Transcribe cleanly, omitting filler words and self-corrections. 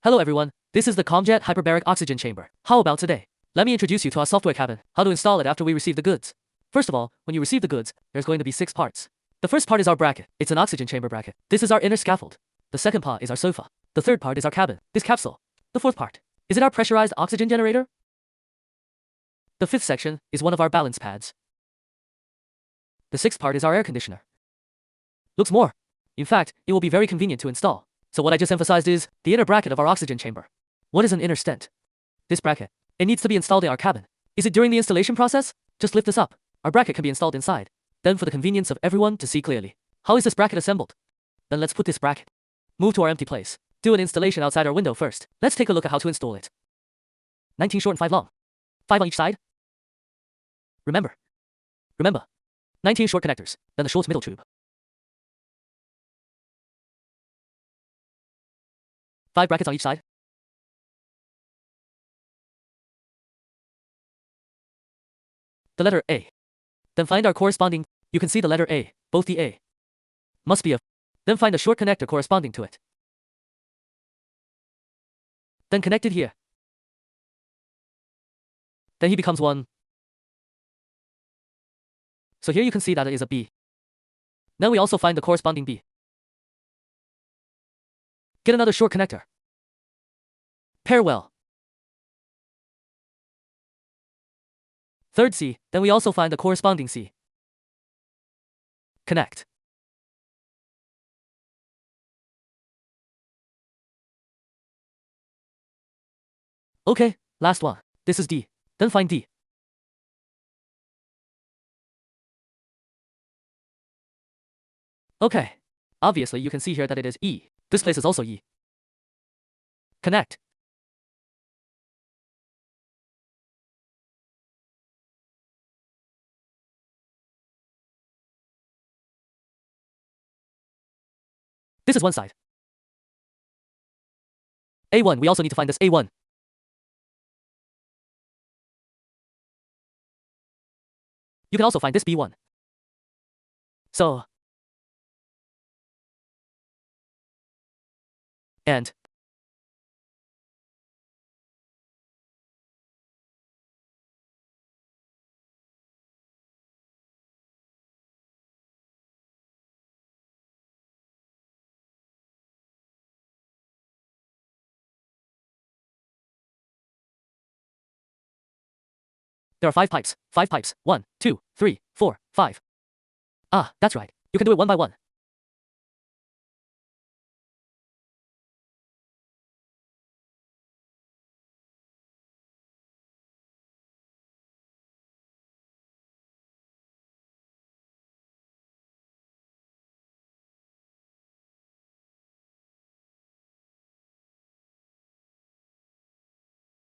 Hello everyone, this is the Komjet hyperbaric oxygen chamber. How about today? Let me introduce you to our software cabin, how to install it after we receive the goods. First of all, when you receive the goods, there's going to be 6 parts. The first part is our bracket. It's an oxygen chamber bracket. This is our inner scaffold. The second part is our sofa. The third part is our cabin, this capsule. The fourth part, is it our pressurized oxygen generator? The fifth section is one of our balance pads. The sixth part is our air conditioner. Looks more. In fact, it will be very convenient to install. So what I just emphasized is the inner bracket of our oxygen chamber. What is an inner stent? This bracket. It needs to be installed in our cabin. Is it during the installation process? Just lift this up. Our bracket can be installed inside. Then for the convenience of everyone to see clearly. How is this bracket assembled? Then let's put this bracket. Move to our empty place. Do an installation outside our window first. Let's take a look at how to install it. 19 short and 5 long. 5 on each side. Remember. 19 short connectors, then the short middle tube. 5 brackets on each side. The letter A. Then find our corresponding. You can see the letter A, both the A. Must be a. Then find a short connector corresponding to it. Then connect it here. Then he becomes 1. So here you can see that it is a B. Then we also find the corresponding B. Get another short connector. Pair well. Third C, then we also find the corresponding C. Connect. Okay, last one. This is D. Then find D. Okay. Obviously you can see here that it is E. This place is also E. Connect. This is one side. A1, we also need to find this A1. You can also find this B1. So, and there are 5 pipes. 5 pipes. 1, 2, 3, 4, 5. Ah, that's right. You can do it one by one.